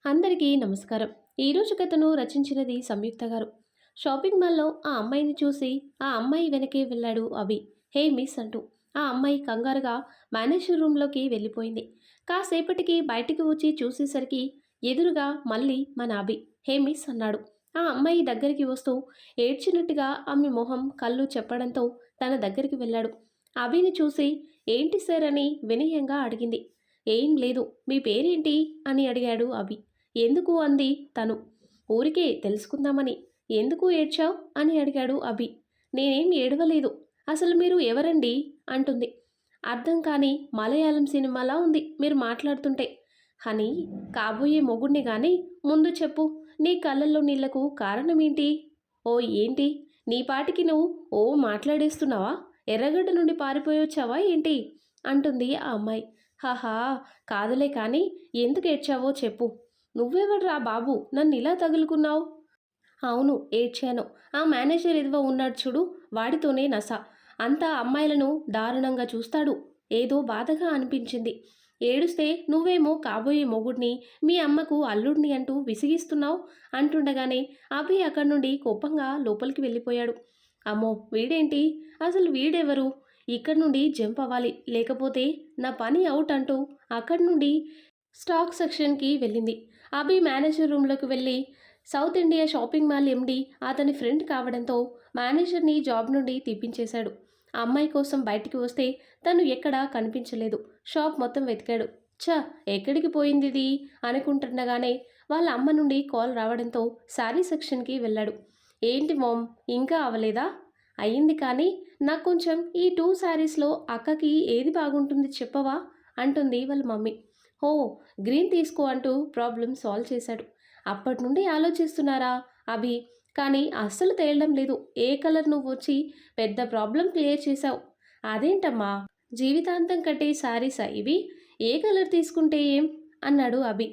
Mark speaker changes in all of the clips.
Speaker 1: అందరికీ నమస్కారం. ఈరోజు కథను రచించినది సంయుక్త గారు. షాపింగ్ మాల్‌లో ఆ అమ్మాయిని చూసి, ఆ అమ్మాయి వెనకే వెళ్ళాడు అభి. హే మిస్ అంటూ. ఆ అమ్మాయి కంగారుగా మేనేజర్ రూమ్‌లోకి వెళ్ళిపోయింది. కాసేపటికి బయటికి వచ్చి చూసేసరికి ఎదురుగా మళ్ళీ మన అభి. హే మిస్ అన్నాడు. ఆ అమ్మాయి దగ్గరికి వస్తూ ఏడ్చినట్టుగా ఆమె మొహం, కళ్ళు చెప్పడంతో తన దగ్గరికి వెళ్ళాడు. అభిని చూసి ఏంటి సార్ అని వినయంగా అడిగింది. ఏం లేదు. మీ పేరేంటి అని అడిగాడు అభి. ఎందుకు అంది తను. ఊరికే తెలుసుకుందామని. ఎందుకు ఏడ్చావ్ అని అడిగాడు అభి. నేనేం ఏడవలేదు. అసలు మీరు ఎవరండి అంటుంది. అర్థం కాని మలయాళం సినిమాలా ఉంది మీరు మాట్లాడుతుంటే. హనీ, కాబోయే మొగుణ్ణి గాని ముందు చెప్పు. నీ కళ్ళల్లో నీళ్లకు కారణమేంటి? ఓ ఏంటి? నీ పాటికి నువ్వు ఓ మాట్లాడేస్తున్నావా? ఎర్రగడ్డ నుండి పారిపోయొచ్చావా ఏంటి అంటుంది ఆ అమ్మాయి. హాహా, కాదులే కానీ ఎందుకు ఏడ్చావో చెప్పు. నువ్వెవడ్రా బాబు నన్నిలా తగులుకున్నావు? అవును, ఏడ్చాను. ఆ మేనేజర్ ఎదువ ఉన్నాడు చూడు, వాడితోనే నస. అంతా అమ్మాయిలను దారుణంగా చూస్తాడు. ఏదో బాధగా అనిపించింది. ఏడుస్తే నువ్వేమో కాబోయే మొగుడిని, మీ అమ్మకు అల్లుడిని అంటూ విసిగిస్తున్నావు అంటుండగానే అభి అక్కడి నుండి కోపంగా లోపలికి వెళ్ళిపోయాడు. అమ్మో వీడేంటి? అసలు వీడెవరు? ఇక్కడి నుండి జంప్ అవ్వాలి, లేకపోతే నా పని అవుట్ అంటూ అక్కడి నుండి స్టాక్ సెక్షన్కి వెళ్ళింది. అభి మేనేజర్ రూమ్లోకి వెళ్ళి సౌత్ ఇండియా షాపింగ్ మాల్ ఎండి అతని ఫ్రెండ్ కావడంతో మేనేజర్ని జాబ్ నుండి తీపించేశాడు. ఆ అమ్మాయి కోసం బయటికి వస్తే తను ఎక్కడా కనిపించలేదు. షాప్ మొత్తం వెతికాడు. ఛ, ఎక్కడికి పోయింది ఇది అనుకుంటుండగానే వాళ్ళ అమ్మ నుండి కాల్ రావడంతో శారీ సెక్షన్కి వెళ్ళాడు. ఏంటి మామ్, ఇంకా అవలేదా? అయ్యింది కానీ నాకు కొంచెం ఈ 2 శారీస్లో అక్కకి ఏది బాగుంటుంది చెప్పవా అంటుంది వాళ్ళ మమ్మీ. ఓ, గ్రీన్ తీసుకో అంటూ ప్రాబ్లం సాల్వ్ చేశాడు. అప్పటి నుండి ఆలోచిస్తున్నారా అభి? కానీ అస్సలు తేలడం లేదు. ఏ కలర్ నువ్వు వచ్చి పెద్ద ప్రాబ్లం క్లియర్ చేశావు. అదేంటమ్మా, జీవితాంతం కట్టే శారీసా ఇవి? ఏ కలర్ తీసుకుంటే ఏం అన్నాడు అభి.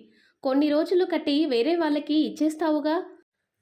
Speaker 1: కొన్ని రోజులు కట్టి వేరే వాళ్ళకి ఇచ్చేస్తావుగా.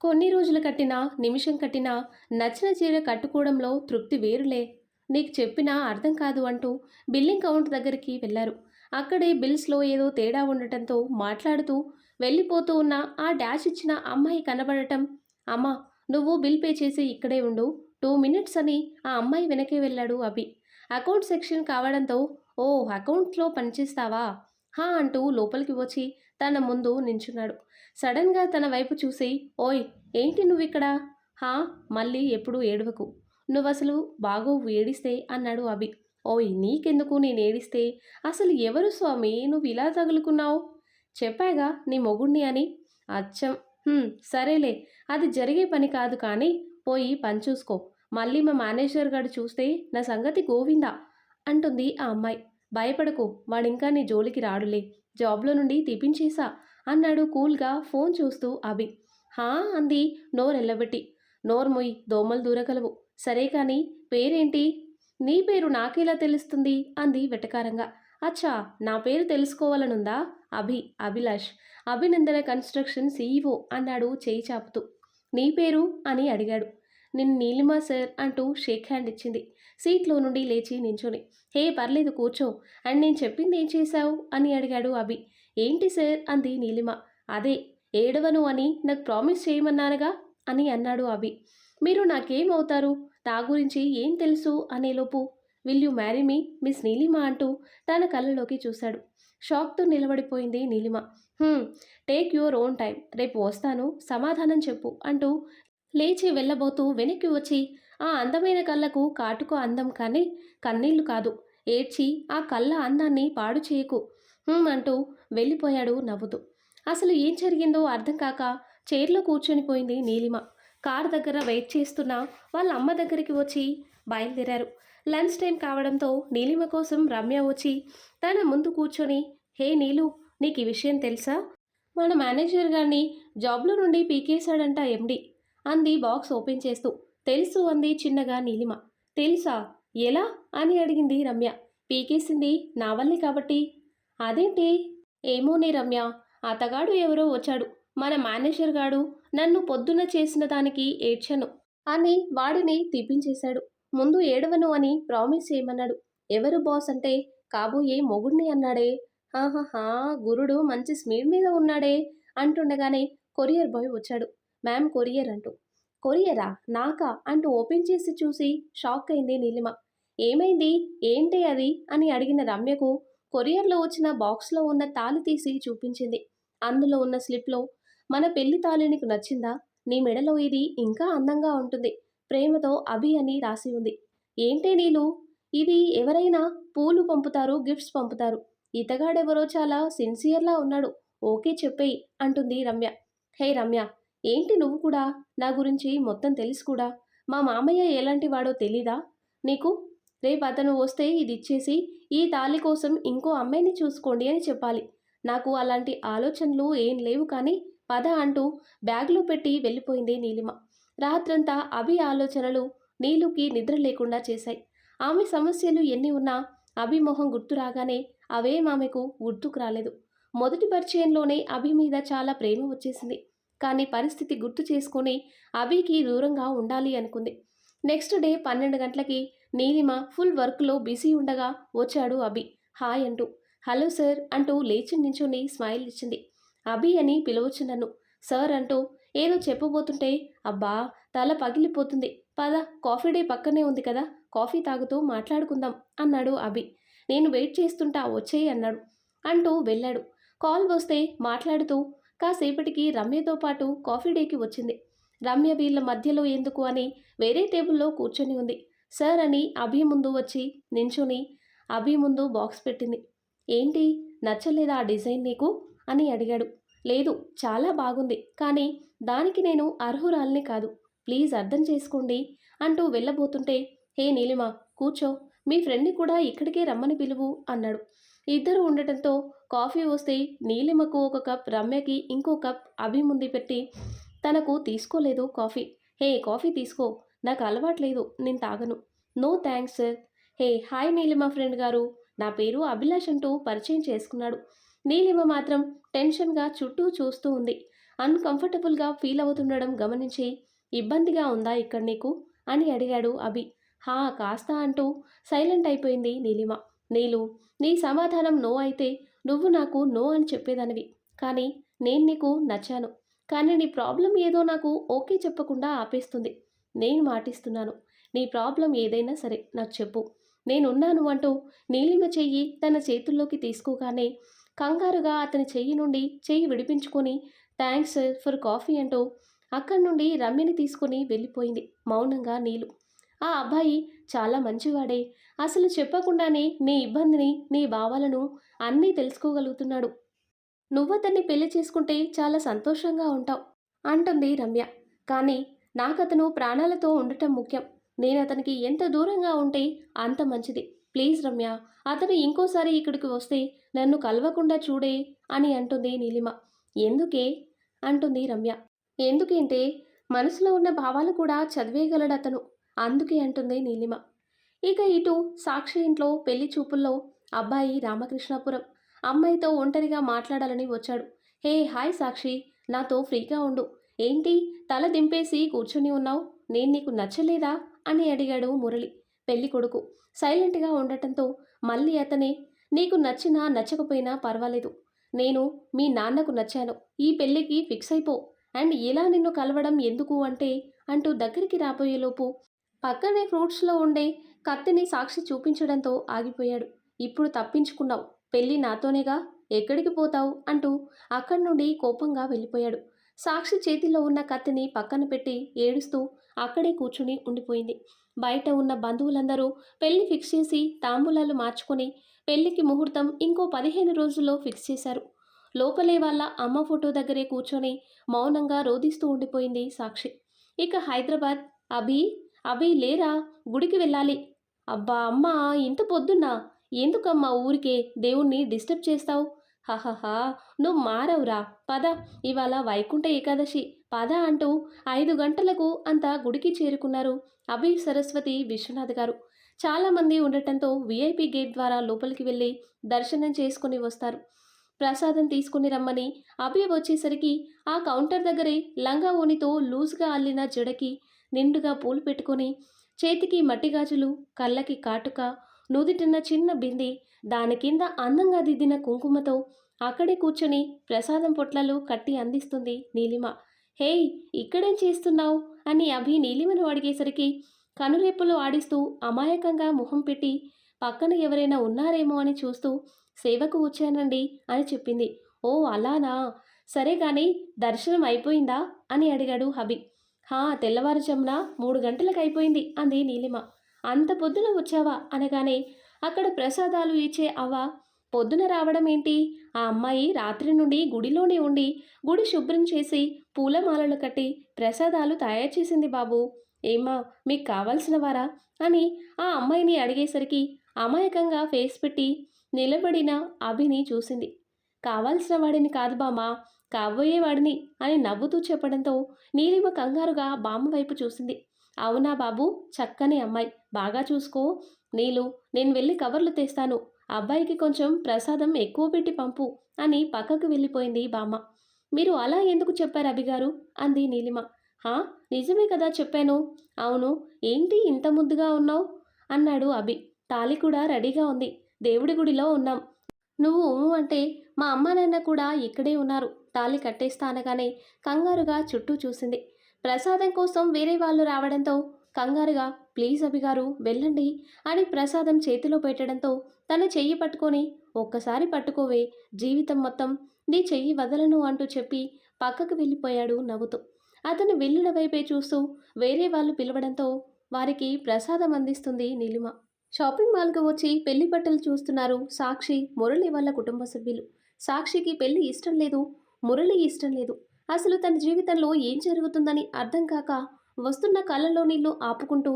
Speaker 1: కొన్ని రోజులు కట్టినా నిమిషం కట్టినా నచ్చిన చీర కట్టుకోవడంలో తృప్తి వేరులే. నీకు చెప్పినా అర్థం కాదు అంటూ బిల్లింగ్ కౌంట్ దగ్గరికి వెళ్ళారు. అక్కడే బిల్స్లో ఏదో తేడా ఉండటంతో మాట్లాడుతూ వెళ్ళిపోతూ ఉన్న ఆ డాష్ ఇచ్చిన అమ్మాయి కనబడటం. అమ్మా, నువ్వు బిల్ పే చేసి ఇక్కడే ఉండు, 2 మినిట్స్ అని ఆ అమ్మాయి వెనకే వెళ్ళాడు అభి. అకౌంట్ సెక్షన్ కావడంతో ఓ, అకౌంట్లో పనిచేస్తావా హా అంటూ లోపలికి వచ్చి తన ముందు నించున్నాడు. సడన్గా తన వైపు చూసి ఓయ్, ఏంటి నువ్విక్కడ? హా, మళ్ళీ ఎప్పుడు ఏడవకు. నువ్వసలు బాగోవు ఏడిస్తే అన్నాడు అభి. ఓయ్, నీకెందుకు నేను ఏడిస్తే? అసలు ఎవరు స్వామి నువ్వు ఇలా తగులుకున్నావు? చెప్పాగా నీ మొగుణ్ణి అని. అచ్చం. సరేలే, అది జరిగే పని కాదు కానీ పోయి పని చూసుకో. మళ్ళీ మా మేనేజర్ గారు చూస్తే నా సంగతి గోవిందా అంటుంది ఆ అమ్మాయి. భయపడకు, వాడింకా నీ జోలికి రాడులే. జాబ్లో నుండి తీపించేశా అన్నాడు కూల్గా ఫోన్ చూస్తూ అభి. హా అంది నోరెల్లబెట్టి. నోర్మొయ్, దోమలు దూరగలవు. సరే కానీ పేరేంటి? నీ పేరు నాకెలా తెలుస్తుంది అంది వెటకారంగా. అచ్చా, నా పేరు తెలుసుకోవాలనుందా? అభిలాష్, అభినందన కన్స్ట్రక్షన్ సీఈఓ అన్నాడు చేయి చాపుతూ. నీ పేరు అని అడిగాడు. నిన్ను నీలిమా సార్ అంటూ షేక్ హ్యాండ్ ఇచ్చింది సీట్లో నుండి లేచి నించొని. హే పర్లేదు కూర్చో. అండ్ నేను చెప్పింది ఏం చేశావు అని అడిగాడు అభి. ఏంటి సార్ అంది నీలిమ. అదే, ఏడవను అని నాకు ప్రామిస్ చేయమన్నానుగా అని అన్నాడు అభి. మీరు నాకేమవుతారు? నా గురించి ఏం తెలుసు అనేలోపు will you marry me miss Neelima అంటూ తన కళ్ళలోకి చూశాడు. షాక్తో నిలబడిపోయింది Neelima. Take your own time, రేపు వస్తాను, సమాధానం చెప్పు అంటూ లేచి వెళ్ళబోతూ వెనక్కి వచ్చి ఆ అందమైన కళ్ళకు కాటుకు అందం కానీ కన్నీళ్లు కాదు. ఏడ్చి ఆ కళ్ళ అందాన్ని పాడు చేయకు అంటూ వెళ్ళిపోయాడు నవ్వుతూ. అసలు ఏం జరిగిందో అర్థం కాక చైర్లో కూర్చొనిపోయింది నీలిమ. కార్ దగ్గర వెయిట్ చేస్తున్న వాళ్ళ అమ్మ దగ్గరికి వచ్చి బయలుదేరారు. లంచ్ టైం కావడంతో నీలిమ కోసం రమ్య వచ్చి తన ముందు కూర్చొని, హే నీలు, నీకు ఈ విషయం తెలుసా? మన మేనేజర్ గారిని జాబ్లో నుండి పీకేశాడంట ఎండి అంది బాక్స్ ఓపెన్ చేస్తూ. తెలుసు అంది చిన్నగా నీలిమ. తెలుసా? ఎలా అని అడిగింది రమ్య. పీకేసింది నా వల్లే కాబట్టి. అదేంటి? ఏమోనే రమ్య, అతగాడు ఎవరో వచ్చాడు. మన మేనేజర్ గాడు నన్ను పొద్దున చేసిన దానికి ఏడ్చాను అని వాడిని తీపించేశాడు. ముందు ఏడవను అని ప్రామిస్ చేయమన్నాడు. ఎవరు బాస్ అంటే కాబోయే మొగుణ్ణి అన్నాడే. ఆహాహా! గురుడు మంచి స్పీడ్ మీద ఉన్నాడే అంటుండగానే కొరియర్ బాయ్ వచ్చాడు. మ్యామ్ కొరియర్ అంటూ. కొరియరా? నాకా? అంటూ ఓపెన్ చేసి చూసి షాక్ అయింది నీలిమ. ఏమైంది? ఏంటి అది? అని అడిగిన రమ్యకు కొరియర్‌లో వచ్చిన బాక్స్‌లో ఉన్న తాళి తీసి చూపించింది. అందులో ఉన్న స్లిప్‌లో మన పెళ్లి తాళి నీకు నచ్చిందా? నీ మెడలో ఇది ఇంకా అందంగా ఉంటుంది. ప్రేమతో అభి అని రాసి ఉంది. ఏంటే నీలు? ఇది ఎవరైనా పూలు పంపుతారు, గిఫ్ట్స్ పంపుతారు. ఇతగాడెవరో చాలా సిన్సియర్‌లా ఉన్నాడు. ఓకే చెప్పేయి అంటుంది రమ్య. హే రమ్య! ఏంటి నువ్వు కూడా? నా గురించి మొత్తం తెలుసు కూడా. మా మామయ్య ఎలాంటి వాడో తెలీదా నీకు? రేపు అతను వస్తే ఇదిచ్చేసి, ఈ తాళి కోసం ఇంకో అమ్మాయిని చూసుకోండి అని చెప్పాలి. నాకు అలాంటి ఆలోచనలు ఏం లేవు కానీ పద అంటూ బ్యాగ్‌లో పెట్టి వెళ్ళిపోయింది నీలిమ. రాత్రంతా అభి ఆలోచనలు నీలుకి నిద్ర లేకుండా చేశాయి. ఆమె సమస్యలు ఎన్ని ఉన్నా అభి మొహం గుర్తు రాగానే అవేం ఆమెకు గుర్తుకు రాలేదు. మొదటి పరిచయంలోనే అభి మీద చాలా ప్రేమ వచ్చేసింది. కానీ పరిస్థితి గుర్తు చేసుకొని అభికి దూరంగా ఉండాలి అనుకుంది. నెక్స్ట్ డే 12 గంటలకి నీలిమ ఫుల్ వర్క్‌లో బిజీ ఉండగా వచ్చాడు అభి. హాయ్ అంటూ. హలో సార్ అంటూ లేచి నించొని స్మైల్ ఇచ్చింది. అభి అని పిలవచ్చు నన్ను. సార్ అంటూ ఏదో చెప్పబోతుంటే అబ్బా! తల పగిలిపోతుంది. పద కాఫీ డే పక్కనే ఉంది కదా! కాఫీ తాగుతూ మాట్లాడుకుందాం అన్నాడు అభి. నేను వెయిట్ చేస్తుంటా వచ్చేయి అన్నాడు. అంటూ వెళ్ళాడు. కాల్ వస్తే మాట్లాడుతూ కాసేపటికి రమ్యతో పాటు కాఫీ డేకి వచ్చింది. రమ్య వీళ్ళ మధ్యలో ఎందుకు అని వేరే టేబుల్లో కూర్చొని ఉంది. సార్ అని అభి ముందు వచ్చి నించొని అభి ముందు బాక్స్ పెట్టింది. ఏంటి నచ్చలేదా ఆ డిజైన్ నీకు అని అడిగాడు. లేదు చాలా బాగుంది కానీ దానికి నేను అర్హురాల్ని కాదు. ప్లీజ్ అర్థం చేసుకోండి అంటూ వెళ్ళబోతుంటే హే నీలిమ కూర్చో మీ ఫ్రెండ్ని కూడా ఇక్కడికే రమ్మని పిలువు అన్నాడు. ఇద్దరు ఉండటంతో కాఫీ వస్తే నీలిమకు ఒక కప్ రమ్యకి ఇంకో కప్ అభి ముందు పెట్టి తనకు తీసుకోలేదు కాఫీ. హే కాఫీ తీసుకో నాకు అలవాట్లేదు నేను తాగను. No thanks sir. Hey hi Neelima friend గారు నా పేరు అభిలాష్ అంటూ పరిచయం చేసుకున్నాడు. నీలిమ మాత్రం టెన్షన్గా చుట్టూ చూస్తూ ఉంది. అన్‌కంఫర్టబుల్‌గా ఫీల్ అవుతుండడం గమనించి ఇబ్బందిగా ఉందా ఇక్కడ నీకు అని అడిగాడు అభి. హా కాస్త అంటూ సైలెంట్ అయిపోయింది నీలిమ. నీలు నీ సమాధానం నో అయితే నువ్వు నాకు నో అని చెప్పేదానివి. కానీ నేను నీకు నచ్చాను. కానీ నీ ప్రాబ్లం ఏదో నాకు ఓకే చెప్పకుండా ఆపేస్తుంది. నేను మాటిస్తున్నాను. నీ ప్రాబ్లం ఏదైనా సరే నాకు చెప్పు. నేనున్నాను అంటూ నీలిమ చెయ్యి తన చేతుల్లోకి తీసుకోగానే కంగారుగా అతని చెయ్యి నుండి చెయ్యి విడిపించుకొని థ్యాంక్స్ సార్ ఫర్ కాఫీ అంటూ అక్కడి నుండి రమ్యని తీసుకొని వెళ్ళిపోయింది మౌనంగా నీలు. ఆ అబ్బాయి చాలా మంచివాడే. అసలు చెప్పకుండానే నీ ఇబ్బందిని, నీ భావాలను అన్నీ తెలుసుకోగలుగుతున్నాడు. నువ్వతన్ని పెళ్లి చేసుకుంటే చాలా సంతోషంగా ఉంటావు అంటుంది రమ్య. కానీ నాకతను ప్రాణాలతో ఉండటం ముఖ్యం. నేనతనికి ఎంత దూరంగా ఉంటే అంత మంచిది. ప్లీజ్ రమ్య అతను ఇంకోసారి ఇక్కడికి వస్తే నన్ను కలవకుండా చూడే అని అంటుంది నీలిమ. ఎందుకే అంటుంది రమ్య. ఎందుకంటే మనసులో ఉన్న భావాలు కూడా చదివేయగలడతను. అందుకే అంటుంది నీలిమ. ఇక ఇటు సాక్షి ఇంట్లో పెళ్లి చూపుల్లో అబ్బాయి రామకృష్ణాపురం అమ్మాయితో ఒంటరిగా మాట్లాడాలని వచ్చాడు. హే హాయ్ సాక్షి నాతో ఫ్రీగా ఉండు. ఏంటి తల దింపేసి కూర్చుని ఉన్నావు నేను నీకు నచ్చలేదా అని అడిగాడు మురళి. పెళ్లి కొడుకు సైలెంట్గా ఉండటంతో మళ్ళీ అతనే నీకు నచ్చినా నచ్చకపోయినా పర్వాలేదు. నేను మీ నాన్నకు నచ్చాను. ఈ పెళ్ళికి ఫిక్స్ అయిపో అండ్ ఇలా నిన్ను కలవడం ఎందుకు అంటే అంటూ దగ్గరికి రాబోయేలోపు పక్కనే ఫ్రూట్స్లో ఉండే కత్తిని సాక్షి చూపించడంతో ఆగిపోయాడు. ఇప్పుడు తప్పించుకున్నావు. పెళ్ళి నాతోనేగా ఎక్కడికి పోతావు అంటూ అక్కడి నుండి కోపంగా వెళ్ళిపోయాడు. సాక్షి చేతిలో ఉన్న కత్తిని పక్కన పెట్టి ఏడుస్తూ అక్కడే కూర్చుని ఉండిపోయింది. బయట ఉన్న బంధువులందరూ పెళ్లి ఫిక్స్ చేసి తాంబూలాలు మార్చుకొని పెళ్లికి ముహూర్తం ఇంకో 15 రోజుల్లో ఫిక్స్ చేశారు. లోపలే వాళ్ళ అమ్మ ఫోటో దగ్గరే కూర్చొని మౌనంగా రోదిస్తూ ఉండిపోయింది సాక్షి. ఇక హైదరాబాద్ అభి అభి లేరా గుడికి వెళ్ళాలి. అబ్బా అమ్మా ఇంత పొద్దున్నా ఎందుకమ్మా ఊరికే దేవుణ్ణి డిస్టర్బ్ చేస్తావు. హహహా నువ్వు మారవురా పద ఇవాళ వైకుంఠ ఏకాదశి పద అంటూ 5 గంటలకు అంతా గుడికి చేరుకున్నారు అభి సరస్వతి విశ్వనాథ్ గారు. చాలామంది ఉండటంతో విఐపి గేట్ ద్వారా లోపలికి వెళ్ళి దర్శనం చేసుకుని వస్తారు. ప్రసాదం తీసుకుని రమ్మని అభి వచ్చేసరికి ఆ కౌంటర్ దగ్గరే లంగా ఓణితో లూజ్గా అల్లిన జడకి నిండుగా పూలు పెట్టుకొని చేతికి మట్టి గాజులు కళ్ళకి కాటుక నుదిటిన చిన్న బింది, దాని కింద అందంగా దిద్దిన కుంకుమతో అక్కడే కూర్చొని ప్రసాదం పొట్లలు కట్టి అందిస్తుంది నీలిమ. హేయ్, ఇక్కడేం చేస్తున్నావు అని అభి నీలిమను అడిగేసరికి కనురెప్పలు ఆడిస్తూ అమాయకంగా మొహం పెట్టి పక్కన ఎవరైనా ఉన్నారేమో అని చూస్తూ సేవకు వచ్చానండి అని చెప్పింది. ఓ అలానా, సరే కానీ దర్శనం అయిపోయిందా అని అడిగాడు అభి. తెల్లవారుజామున 3 గంటలకు అయిపోయింది అంది నీలిమ. అంత పొద్దున వచ్చావా అనగానే అక్కడ ప్రసాదాలు ఇచ్చే అవ్వ పొద్దున రావడం ఏంటి, ఆ అమ్మాయి రాత్రి నుండి గుడిలోనే ఉండి గుడి శుభ్రం చేసి పూలమాలలు కట్టి ప్రసాదాలు తయారు చేసింది బాబు. ఏమ్మా, మీకు కావాల్సిన వారా అని ఆ అమ్మాయిని అడిగేసరికి అమాయకంగా ఫేస్ పెట్టి నిలబడిన అభిని చూసింది. కావాల్సిన వాడిని కాదు బామ్మ, కాబోయేవాడిని అని నవ్వుతూ చెప్పడంతో నీలిమ కంగారుగా బామ్మ వైపు చూసింది. అవునా బాబు, చక్కని అమ్మాయి, బాగా చూసుకో. నీలు, నేను వెళ్ళి కవర్లు తెస్తాను, అబ్బాయికి కొంచెం ప్రసాదం ఎక్కువ పెట్టి పంపు అని పక్కకు వెళ్ళిపోయింది బామ్మ. మీరు అలా ఎందుకు చెప్పారు అభిగారు అంది నీలిమ. హా, నిజమే కదా చెప్పాను. అవును, ఏంటి ఇంత ముద్దుగా ఉన్నావు అన్నాడు అభి. తాళి కూడా రెడీగా ఉంది, దేవుడి గుడిలో ఉన్నాం. నువ్వు అంటే మా అమ్మ నాన్న కూడా ఇక్కడే ఉన్నారు, తాళి కట్టేస్తా అనగానే కంగారుగా చుట్టూ చూసింది. ప్రసాదం కోసం వేరే వాళ్ళు రావడంతో కంగారుగా ప్లీజ్ అభిగారు వెళ్ళండి అని ప్రసాదం చేతిలో పెట్టడంతో తన చెయ్యి పట్టుకొని ఒక్కసారి పట్టుకోవే, జీవితం మొత్తం నీ చెయ్యి వదలను అంటూ చెప్పి పక్కకు వెళ్ళిపోయాడు నవ్వుతూ. అతను వెళ్ళిన వైపే చూస్తూ వేరే వాళ్ళు పిలవడంతో వారికి ప్రసాదం అందిస్తుంది నీలిమ. షాపింగ్ మాల్కు వచ్చి పెళ్లి బట్టలు చూస్తున్నారు సాక్షి, మురళి వాళ్ళ కుటుంబ సభ్యులు. సాక్షికి పెళ్లి ఇష్టం లేదు, మురళి ఇష్టం లేదు. అసలు తన జీవితంలో ఏం జరుగుతుందని అర్థం కాక వస్తున్న కళ్ళల్లో నీళ్లు ఆపుకుంటూ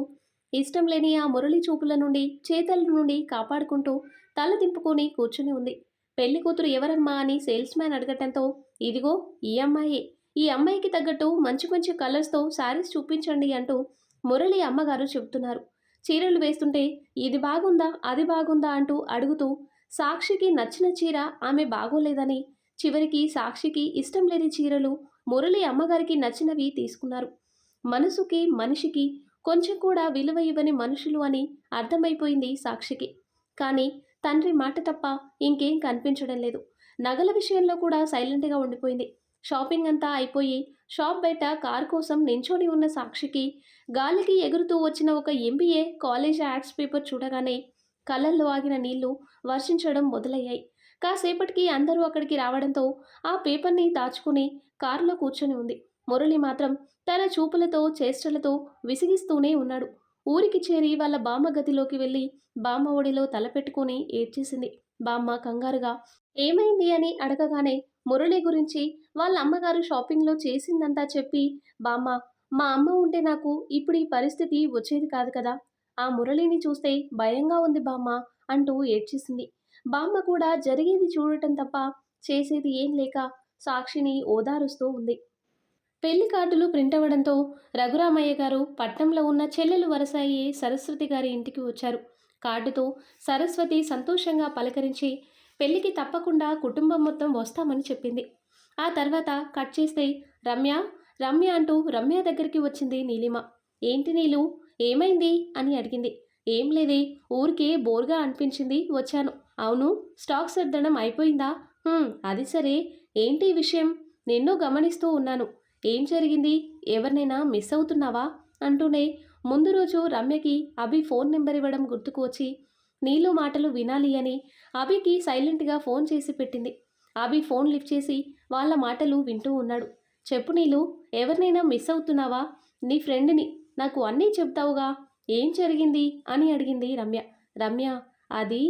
Speaker 1: ఇష్టం లేని ఆ మురళి చూపుల నుండి చేతల నుండి కాపాడుకుంటూ తల దింపుకొని కూర్చుని ఉంది. పెళ్లి కూతురు ఎవరమ్మా అని సేల్స్ మ్యాన్ అడగటంతో ఇదిగో ఈ అమ్మాయే, ఈ అమ్మాయికి తగ్గట్టు మంచి మంచి కలర్స్తో శారీస్ చూపించండి అంటూ మురళి అమ్మగారు చెబుతున్నారు. చీరలు వేస్తుంటే ఇది బాగుందా అది బాగుందా అంటూ అడుగుతూ సాక్షికి నచ్చిన చీర ఆమె బాగోలేదని చివరికి సాక్షికి ఇష్టం లేని చీరలు మురళి అమ్మగారికి నచ్చినవి తీసుకున్నారు. మనసుకి మనిషికి కొంచెం కూడా విలువ ఇవ్వని మనుషులు అని అర్థమైపోయింది సాక్షికి. కానీ తండ్రి మాట తప్ప ఇంకేం కనిపించడం లేదు. నగల విషయంలో కూడా సైలెంట్గా ఉండిపోయింది. షాపింగ్ అంతా అయిపోయి షాప్ బయట కార్ కోసం నించొని ఉన్న సాక్షికి గాలికి ఎగురుతూ వచ్చిన ఒక ఎంబీఏ కాలేజ్ యాడ్స్ పేపర్ చూడగానే కళ్ళల్లో ఆగిన నీళ్లు వర్షించడం మొదలయ్యాయి. కాసేపటికి అందరూ అక్కడికి రావడంతో ఆ పేపర్ని దాచుకుని కారులో కూర్చొని ఉంది. మురళి మాత్రం తన చూపులతో చేష్టలతో విసిగిస్తూనే ఉన్నాడు. ఊరికి చేరి వాళ్ళ బామ్మ గదిలోకి వెళ్ళి బామ్మ ఒడిలో తలపెట్టుకుని ఏడ్చేసింది. బామ్మ కంగారుగా ఏమైంది అని అడగగానే మురళి గురించి వాళ్ళ అమ్మగారు షాపింగ్లో చేసిందంతా చెప్పి బామ్మ, మా అమ్మ ఉంటే నాకు ఇప్పుడు ఈ పరిస్థితి వచ్చేది కాదు కదా, ఆ మురళిని చూస్తే భయంగా ఉంది బామ్మ అంటూ ఏడ్చేసింది. బామ్మ కూడా జరిగేది చూడటం తప్ప చేసేది ఏం లేక సాక్షిని ఓదారుస్తూ ఉంది. పెళ్లి కార్డులు ప్రింట్ అవ్వడంతో రఘురామయ్య గారు పట్నంలో ఉన్న చెల్లెలు వరస అయ్యే సరస్వతి గారి ఇంటికి వచ్చారు. కార్డుతో సరస్వతి సంతోషంగా పలకరించి పెళ్లికి తప్పకుండా కుటుంబం మొత్తం వస్తామని చెప్పింది. ఆ తర్వాత కట్ చేస్తే రమ్య రమ్య అంటూ రమ్య దగ్గరికి వచ్చింది నీలిమ. ఏంటి నీలు, ఏమైంది అని అడిగింది. ఏం లేదే, ఊరికే బోర్గా అనిపించింది వచ్చాను. అవును, స్టాక్ సర్దడం అయిపోయిందా? అది సరే, ఏంటి విషయం, నిన్ను గమనిస్తూ ఉన్నాను, ఏం జరిగింది, ఎవరినైనా మిస్ అవుతున్నావా అంటూనే ముందు రోజు రమ్యకి అభి ఫోన్ నెంబర్ ఇవ్వడం గుర్తుకు వచ్చి నీలు మాటలు వినాలి అని అభికి సైలెంట్గా ఫోన్ చేసి పెట్టింది. అభి ఫోన్ లిఫ్ట్ చేసి వాళ్ళ మాటలు వింటూ ఉన్నాడు. చెప్పు నీలు, ఎవరినైనా మిస్ అవుతున్నావా, నీ ఫ్రెండ్ని, నాకు అన్నీ చెప్తావుగా, ఏం జరిగింది అని అడిగింది రమ్య. రమ్య, అది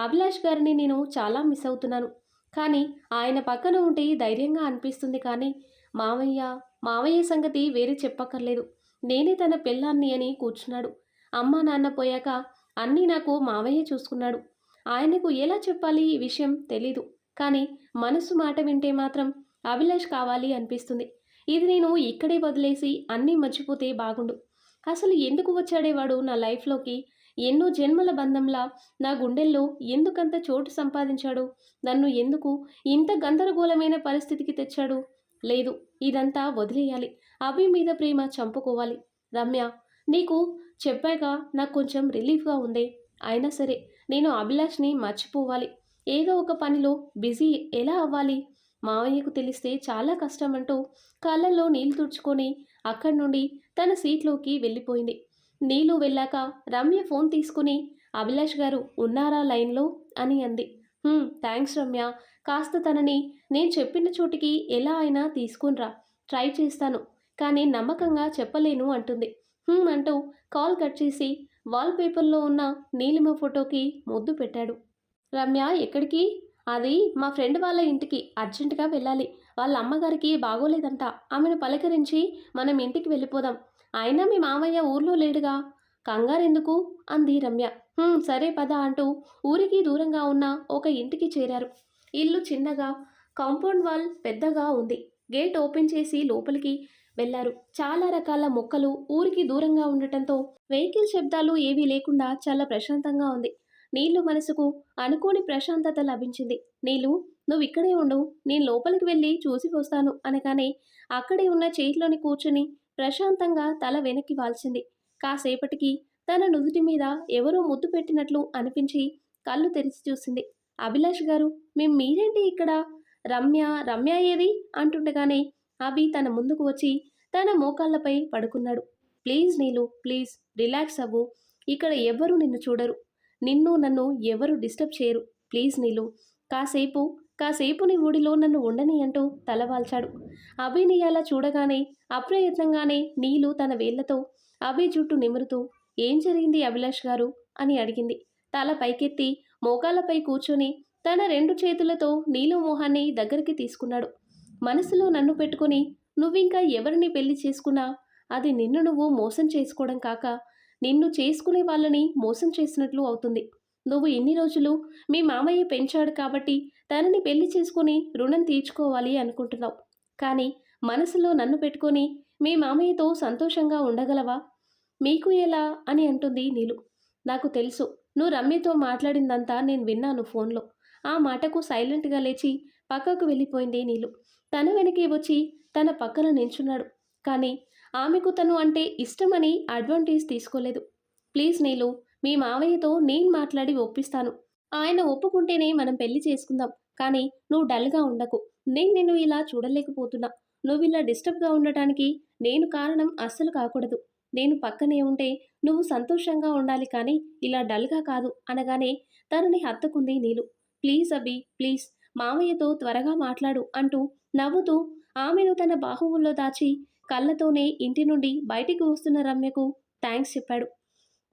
Speaker 1: అభిలాష్ గారిని నేను చాలా మిస్ అవుతున్నాను, కానీ ఆయన పక్కన ఉంటే ధైర్యంగా అనిపిస్తుంది. కానీ మావయ్య మావయ్య సంగతి వేరే చెప్పక్కర్లేదు, నేనే తన పెళ్ళాన్ని అని కూర్చున్నాడు. అమ్మ నాన్న పోయాక అన్నీ నాకు మావయ్య చూసుకున్నాడు. ఆయనకు ఎలా చెప్పాలి ఈ విషయం తెలీదు, కానీ మనసు మాట వింటే మాత్రం అభిలాష్ కావాలి అనిపిస్తుంది. ఇది నేను ఇక్కడే వదిలేసి అన్నీ మర్చిపోతే బాగుండు. అసలు ఎందుకు వచ్చాడేవాడు నా లైఫ్లోకి, ఎన్నో జన్మల బంధంలా నా గుండెల్లో ఎందుకంత చోటు సంపాదించాడు, నన్ను ఎందుకు ఇంత గందరగోళమైన పరిస్థితికి తెచ్చాడు. లేదు, ఇదంతా వదిలేయాలి, అభి మీద ప్రేమ చంపుకోవాలి. రమ్య, నీకు చెప్పాక నాకు కొంచెం రిలీఫ్గా ఉంది. అయినా సరే నేను అభిలాష్ని మర్చిపోవాలి. ఏదో ఒక పనిలో బిజీ ఎలా అవ్వాలి? మావయ్యకు తెలిస్తే చాలా కష్టం అంటూ కళ్ళల్లో నీళ్లు తుడుచుకొని అక్కడి నుండి తన సీట్లోకి వెళ్ళిపోయింది. నీలు వెళ్ళాక రమ్య ఫోన్ తీసుకుని అభిలాష్ గారు ఉన్నారా లైన్లో అని అంది. థ్యాంక్స్ రమ్య. కాస్త తనని నేను చెప్పిన చోటికి ఎలా అయినా తీసుకునిరా. ట్రై చేస్తాను. కానీ నమ్మకంగా చెప్పలేను అంటుంది. అంటూ కాల్ కట్ చేసి వాల్పేపర్లో ఉన్న నీలిమ ఫోటోకి ముద్దు పెట్టాడు. రమ్య ఎక్కడికి? అది మా ఫ్రెండ్ వాళ్ళ ఇంటికి అర్జెంటుగా వెళ్ళాలి. వాళ్ళ అమ్మగారికి బాగోలేదంట. ఆమెను పలకరించి మనం ఇంటికి వెళ్ళిపోదాం. అయినా మీ మామయ్య ఊర్లో లేడుగా. కంగారెందుకు అంది రమ్య. సరే పద అంటూ ఊరికి దూరంగా ఉన్న ఒక ఇంటికి చేరారు. ఇల్లు చిన్నగా, కాంపౌండ్ వాల్ పెద్దగా ఉంది. గేట్ ఓపెన్ చేసి లోపలికి వెళ్లారు. చాలా రకాల మొక్కలు ఊరికి దూరంగా ఉండటంతో వెహికల్ శబ్దాలు ఏవీ లేకుండా చాలా ప్రశాంతంగా ఉంది. నీళ్ళు మనసుకు అనుకోని ప్రశాంతత లభించింది. నీళ్ళు, నువ్వు ఇక్కడే ఉండు, నేను లోపలికి వెళ్ళి చూసి వస్తాను అనగానే అక్కడే ఉన్న చైర్లోని కూర్చుని ప్రశాంతంగా తల వెనక్కి వాల్చింది. కాసేపటికి తన నుదుటి మీద ఎవరో ముద్దు పెట్టినట్లు అనిపించి కళ్ళు తెరిచి చూసింది. అభిలాష్ గారు, మీరేంటి ఇక్కడ? రమ్య రమ్య ఏది అంటుండగానే అభి తన ముందుకు వచ్చి తన మోకాళ్ళపై పడుకున్నాడు. ప్లీజ్ నీలు, ప్లీజ్ రిలాక్స్ అవ్వు. ఇక్కడ ఎవ్వరూ నిన్ను చూడరు. నిన్ను నన్ను ఎవరు డిస్టర్బ్ చేయరు. ప్లీజ్ నీలు, కాసేపు కాసేపు నీ ఊడిలో నన్ను ఉండని అంటూ తలవాల్చాడు. అభిని అలా చూడగానే అప్రయత్నంగానే నీలు తన వేళ్లతో అభి జుట్టు నిమురుతూ, ఏం జరిగింది అభిలాష్ గారు అని అడిగింది. తల పైకెత్తి మోకాళ్ళపై కూర్చొని తన 2 చేతులతో నీలు మోహాన్ని దగ్గరికి తీసుకున్నాడు. మనసులో నన్ను పెట్టుకుని నువ్వింకా ఎవరిని పెళ్లి చేసుకున్నా అది నిన్ను నువ్వు మోసం చేసుకోవడం కాక నిన్ను చేసుకునే వాళ్ళని మోసం చేసినట్లు అవుతుంది. నువ్వు ఇన్ని రోజులు మీ మామయ్య పెంచాడు కాబట్టి తనని పెళ్లి చేసుకుని రుణం తీర్చుకోవాలి అనుకుంటున్నావు. కానీ మనసులో నన్ను పెట్టుకొని మీ మామయ్యతో సంతోషంగా ఉండగలవా? మీకు ఎలా అని అంటుంది నీలు. నాకు తెలుసు, నువ్వు రమ్యతో మాట్లాడిందంతా నేను విన్నాను ఫోన్లో. ఆ మాటకు సైలెంట్గా లేచి పక్కకు వెళ్ళిపోయింది నీలు. తన వెనకే వచ్చి తన పక్కన నించున్నాడు. కానీ ఆమెకు తను అంటే ఇష్టమని అడ్వాంటేజ్ తీసుకోలేదు. ప్లీజ్ నీలు, మీ మావయ్యతో నేను మాట్లాడి ఒప్పిస్తాను. ఆయన ఒప్పుకుంటేనే మనం పెళ్లి చేసుకుందాం. కానీ నువ్వు డల్గా ఉండకు. నేను నిన్ను ఇలా చూడలేకపోతున్నా. నువ్వు ఇలా డిస్టర్బ్గా ఉండటానికి నేను కారణం అస్సలు కాకూడదు. నేను పక్కనే ఉంటే నువ్వు సంతోషంగా ఉండాలి కానీ ఇలా డల్గా కాదు అనగానే తనని హత్తుకుంది నీలు. ప్లీజ్ అభి, ప్లీజ్ మావయ్యతో త్వరగా మాట్లాడు అంటూ నవ్వుతూ ఆమెను తన బాహువుల్లో దాచి కళ్ళతోనే ఇంటి నుండి బయటికి వస్తున్న రమ్యకు థ్యాంక్స్ చెప్పాడు.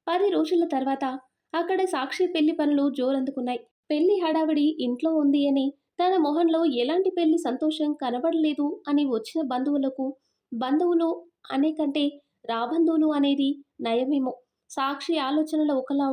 Speaker 1: 10 రోజుల తర్వాత అక్కడ సాక్షి పెళ్లి పనులు జోరందుకున్నాయి. పెళ్లి హడావిడి ఇంట్లో ఉంది అని, తన మొహంలో ఎలాంటి పెళ్లి సంతోషం కనబడలేదు అని వచ్చిన బంధువులు అనే కంటే రాబంధువులు అనేది నయమేమో. సాక్షి ఆలోచనలు ఒకలా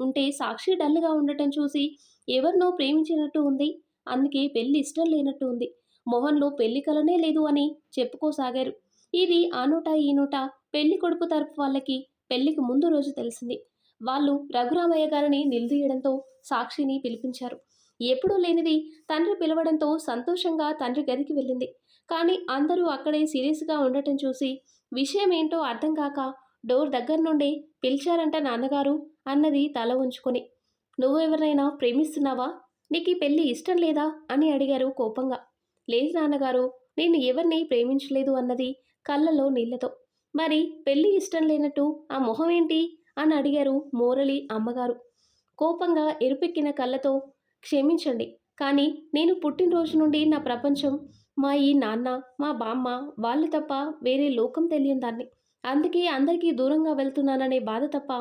Speaker 1: ఉంటే సాక్షి డల్గా ఉండటం చూసి ఎవరినో ప్రేమించినట్టు ఉంది. అందుకే పెళ్లి ఇష్టం లేనట్టు ఉంది. మొహంలో పెళ్లి కలనే లేదు అని చెప్పుకోసాగారు. ఇది ఆ నోట ఈ నోట పెళ్లి కొడుకు తరపు వాళ్ళకి పెళ్లికి ముందు రోజు తెలిసింది. వాళ్ళు రఘురామయ్య గారిని నిలదీయడంతో సాక్షిని పిలిపించారు. ఎప్పుడూ లేనిది తండ్రి పిలవడంతో సంతోషంగా తండ్రి గదికి వెళ్ళింది. కానీ అందరూ అక్కడే సీరియస్గా ఉండటం చూసి విషయం ఏంటో అర్థం కాక డోర్ దగ్గర నుండే పిలిచారంట నాన్నగారు అన్నది తల ఉంచుకొని. నువ్వు ఎవరినైనా ప్రేమిస్తున్నావా? నీకు ఈ పెళ్లి ఇష్టం లేదా అని అడిగారు కోపంగా. లేదు నాన్నగారు, నేను ఎవరిని ప్రేమించలేదు అన్నది కళ్ళలో నీళ్లతో. మరి పెళ్లి ఇష్టం లేనట్టు ఆ మొహం ఏంటి అని అడిగారు మోరలి అమ్మగారు కోపంగా ఎరుపెక్కిన కళ్ళతో. క్షమించండి, కానీ నేను పుట్టినరోజు నుండి నా ప్రపంచం మా ఈ నాన్న, మా బామ్మ వాళ్ళు తప్ప వేరే లోకం తెలియని దాన్ని. అందుకే అందరికీ దూరంగా వెళ్తున్నాననే బాధ తప్ప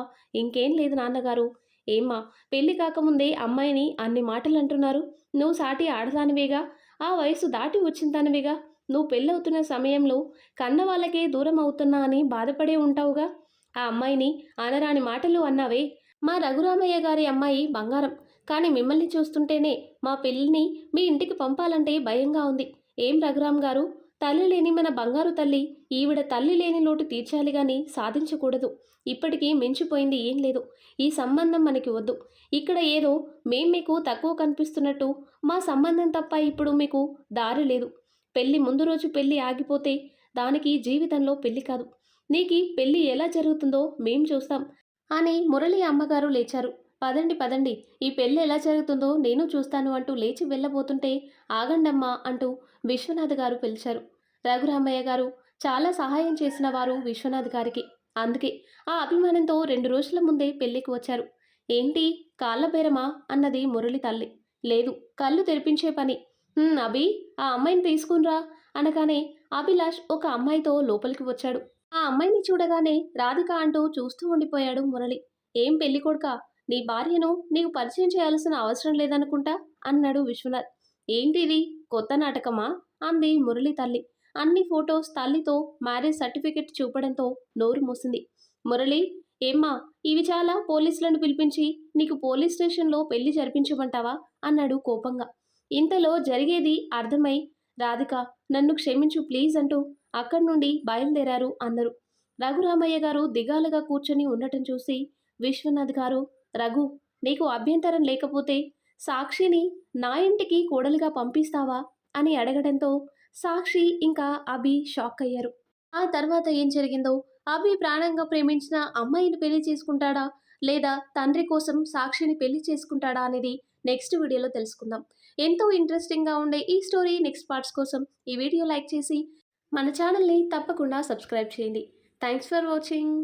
Speaker 1: ఇంకేం లేదు నాన్నగారు. ఏమ్మా, పెళ్లి కాకముందే అమ్మాయిని అన్ని మాటలు అంటున్నారు. నువ్వు సాటి ఆడదానివేగా, ఆ వయసు దాటి వచ్చిన దానివేగా. నువ్వు పెళ్ళవుతున్న సమయంలో కన్న వాళ్ళకే దూరం అవుతున్నా అని బాధపడే ఉంటావుగా. ఆ అమ్మాయిని అనరాని మాటలు అన్నావే. మా రఘురామయ్య గారి అమ్మాయి బంగారం. కానీ మిమ్మల్ని చూస్తుంటేనే మా పెళ్ళిని మీ ఇంటికి పంపాలంటే భయంగా ఉంది. ఏం రఘురామ్ గారు, తల్లి లేని మన బంగారు తల్లి, ఈవిడ తల్లి లేని లోటు తీర్చాలి గాని సాధించకూడదు. ఇప్పటికీ మించిపోయింది ఏం లేదు. ఈ సంబంధం మనకి వద్దు. ఇక్కడ ఏదో మేం మీకు తక్కువ కనిపిస్తున్నట్టు మా సంబంధం తప్ప ఇప్పుడు మీకు దారి లేదు. పెళ్లి ముందు రోజు పెళ్లి ఆగిపోతే దానికి జీవితంలో పెళ్లి కాదు. నీకి పెళ్లి ఎలా జరుగుతుందో మేం చూస్తాం అని మురళి అమ్మగారు లేచారు. పదండి పదండి, ఈ పెళ్ళి ఎలా జరుగుతుందో నేను చూస్తాను అంటూ లేచి వెళ్ళబోతుంటే ఆగండమ్మా అంటూ విశ్వనాథ్ గారు పిలిచారు. రఘురామయ్య గారు చాలా సహాయం చేసిన వారు విశ్వనాథ్ గారికి. అందుకే ఆ అభిమానంతో 2 రోజుల ముందే పెళ్ళికి వచ్చారు. ఏంటి, కాళ్ళ బేరమా అన్నది మురళి తల్లి. లేదు, కళ్ళు తెరిపించే పని. అభి, ఆ అమ్మాయిని తీసుకునిరా అనగానే అభిలాష్ ఒక అమ్మాయితో లోపలికి వచ్చాడు. ఆ అమ్మాయిని చూడగానే రాధిక అంటూ చూస్తూ ఉండిపోయాడు మురళి. ఏం పెళ్లి కొడుకా, నీ భార్యను నీకు పరిచయం చేయాల్సిన అవసరం లేదనుకుంటా అన్నాడు విశ్వనాథ్. ఏంటిది, కొత్త నాటకమా అంది మురళి తల్లి. అన్ని ఫొటోస్ తల్లితో మ్యారేజ్ సర్టిఫికెట్ చూపడంతో నోరు మూసింది. మురళి, ఏమ్మా, ఇవి చాలా, పోలీసులను పిలిపించి నీకు పోలీస్ స్టేషన్లో పెళ్లి జరిపించమంటావా అన్నాడు కోపంగా. ఇంతలో జరిగేది అర్థమై రాధిక, నన్ను క్షమించు ప్లీజ్ అంటూ అక్కడి నుండి బయలుదేరారు అందరూ. రఘురామయ్య గారు దిగాలుగా కూర్చొని ఉండటం చూసి విశ్వనాథ్ గారు, రఘు, నీకు అభ్యంతరం లేకపోతే సాక్షిని నా ఇంటికి కోడలిగా పంపిస్తావా అని అడగడంతో సాక్షి ఇంకా అభి షాక్ అయ్యారు. ఆ తర్వాత ఏం జరిగిందో, అభి ప్రాణంగా ప్రేమించిన అమ్మాయిని పెళ్లి చేసుకుంటాడా లేదా తండ్రి కోసం సాక్షిని పెళ్లి చేసుకుంటాడా అనేది నెక్స్ట్ వీడియోలో తెలుసుకుందాం. ఎంతో ఇంట్రెస్టింగ్గా ఉండే ఈ స్టోరీ నెక్స్ట్ పార్ట్స్ కోసం ఈ వీడియో లైక్ చేసి మన ఛానల్ని తప్పకుండా సబ్స్క్రైబ్ చేయండి. Thanks for watching.